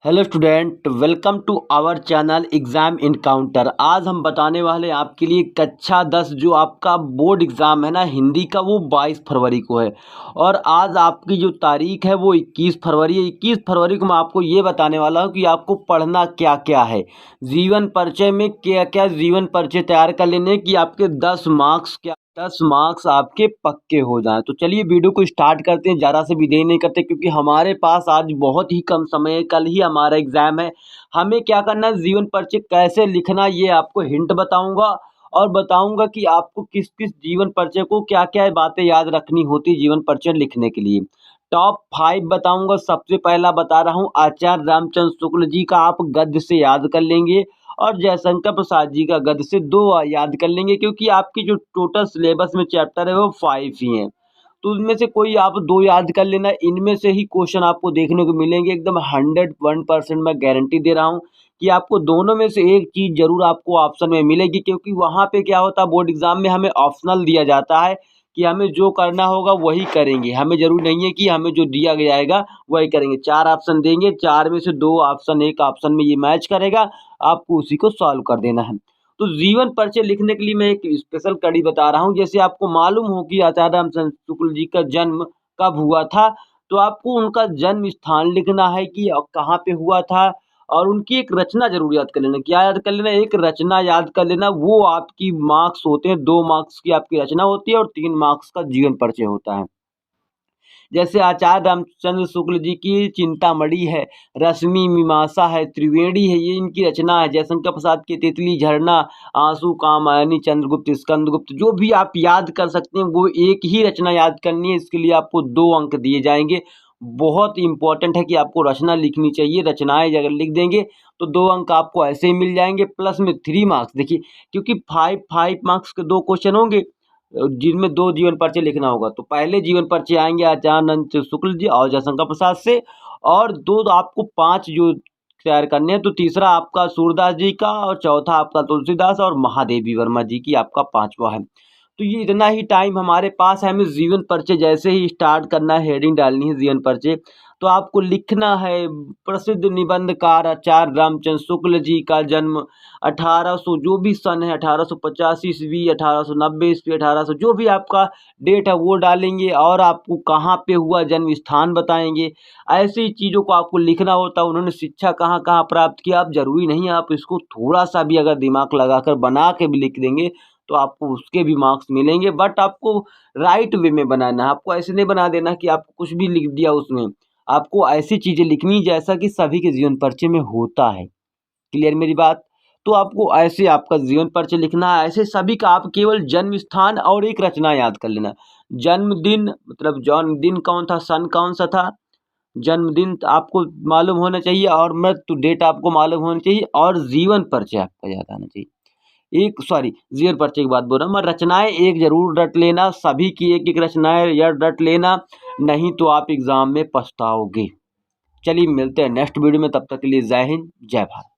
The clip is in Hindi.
Hello student, welcome to our channel exam encounter. आज हम बताने वाले हैं आपके लिए कक्षा 10 जो आपका बोर्ड एग्ज़ाम है ना हिंदी का, वो 22 फरवरी को है। और आज आपकी जो तारीख है वो 21 फरवरी है। 21 फरवरी को मैं आपको ये बताने वाला हूँ कि आपको पढ़ना क्या क्या है। जीवन परिचय में क्या क्या जीवन परिचय तैयार कर लेने कि आपके 10 मार्क्स आपके पक्के हो जाएं। तो चलिए वीडियो को स्टार्ट करते हैं, ज़्यादा से भी देर नहीं करते क्योंकि हमारे पास आज बहुत ही कम समय है, कल ही हमारा एग्ज़ाम है। हमें क्या करना है, जीवन परिचय कैसे लिखना ये आपको हिंट बताऊंगा और बताऊंगा कि आपको किस किस जीवन परिचय को क्या क्या बातें याद रखनी होती जीवन परिचय लिखने के लिए। टॉप 5 बताऊंगा। सबसे पहला बता रहा हूँ, आचार्य रामचंद्र शुक्ल जी का आप गद्य से याद कर लेंगे और जयशंकर प्रसाद जी का गद्य से 2 याद कर लेंगे क्योंकि आपकी जो टोटल सिलेबस में चैप्टर है वो 5 ही हैं। तो उनमें से कोई आप 2 याद कर लेना। इनमें से ही क्वेश्चन आपको देखने को मिलेंगे, एकदम 101% मैं गारंटी दे रहा हूँ कि आपको दोनों में से एक चीज़ ज़रूर आपको ऑप्शन में मिलेगी क्योंकि वहाँ पे क्या होता है, बोर्ड एग्ज़ाम में हमें ऑप्शनल दिया जाता है कि हमें जो करना होगा वही करेंगे। हमें ज़रूरी नहीं है कि हमें जो दिया जाएगा वही करेंगे। 4 ऑप्शन देंगे, 4 में से 2 ऑप्शन एक ऑप्शन में ये मैच करेगा, आपको उसी को सॉल्व कर देना है। तो जीवन परिचय लिखने के लिए मैं एक स्पेशल कड़ी बता रहा हूँ। जैसे आपको मालूम हो कि आचार्य रामचंद्र शुक्ल जी का जन्म कब हुआ था, तो आपको उनका जन्म स्थान लिखना है कि कहाँ पे हुआ था और उनकी एक रचना जरूर याद कर लेना। क्या याद कर लेना? एक रचना याद कर लेना। वो आपकी मार्क्स होते हैं, 2 मार्क्स की आपकी रचना होती है और 3 मार्क्स का जीवन परिचय होता है। जैसे आचार्य रामचंद्र शुक्ल जी की चिंतामणि है, रश्मि मीमांसा है, त्रिवेणी है, ये इनकी रचना है। जयशंकर प्रसाद की तितली, झरना, आंसू, कामायनी, चंद्रगुप्त, स्कंदगुप्त, जो भी आप याद कर सकते हैं वो एक ही रचना याद करनी है। इसके लिए आपको 2 अंक दिए जाएंगे। बहुत इंपॉर्टेंट है कि आपको रचना लिखनी चाहिए। रचनाएं अगर लिख देंगे तो 2 अंक आपको ऐसे ही मिल जाएंगे, प्लस में 3 मार्क्स। देखिए, क्योंकि 5 मार्क्स के 2 क्वेश्चन होंगे जिनमें 2 जीवन परिचय लिखना होगा। तो पहले जीवन परिचय आएंगे आचार्य शुक्ल जी और जयशंकर प्रसाद से, और 2 आपको 5 जो तैयार करने हैं। तो तीसरा आपका सूरदास जी का और चौथा आपका तुलसीदास और महादेवी वर्मा जी की आपका 5वां है। तो ये इतना ही टाइम हमारे पास है। हमें जीवन परिचय जैसे ही स्टार्ट करना है, हेडिंग डालनी है जीवन परिचय, तो आपको लिखना है प्रसिद्ध निबंधकार आचार्य रामचंद्र शुक्ल जी का जन्म 1800 जो भी सन है, 1885 ईस्वी, 1890 ईस्वी, 1800 जो भी आपका डेट है वो डालेंगे और आपको कहाँ पे हुआ जन्म स्थान बताएंगे। ऐसी चीज़ों को आपको लिखना होता है। उन्होंने शिक्षा कहाँ कहाँ प्राप्त किया, आप ज़रूरी नहीं है आप इसको थोड़ा सा भी अगर दिमाग लगाकर बना के भी लिख देंगे तो आपको उसके भी मार्क्स मिलेंगे। बट आपको राइट वे में बनाना है। आपको ऐसे नहीं बना देना कि आपको कुछ भी लिख दिया उसमें। आपको ऐसी चीज़ें लिखनी जैसा कि सभी के जीवन परिचय में होता है। क्लियर मेरी बात? तो आपको ऐसे आपका जीवन परिचय लिखना है। ऐसे सभी का आप केवल जन्म स्थान और एक रचना याद कर लेना। जन्मदिन मतलब जन्मदिन कौन था, सन कौन सा था, जन्मदिन आपको मालूम होना चाहिए और मृत्यु डेट आपको मालूम होनी चाहिए और जीवन परिचय आपका याद आना चाहिए। एक सॉरी, जीवन परिचय की बात बोल रहा हूँ मैं। रचनाएं एक जरूर रट लेना, सभी की एक एक रचनाएं या रट लेना, नहीं तो आप एग्जाम में पछताओगे। चलिए मिलते हैं नेक्स्ट वीडियो में, तब तक के लिए जय हिंद जय भारत।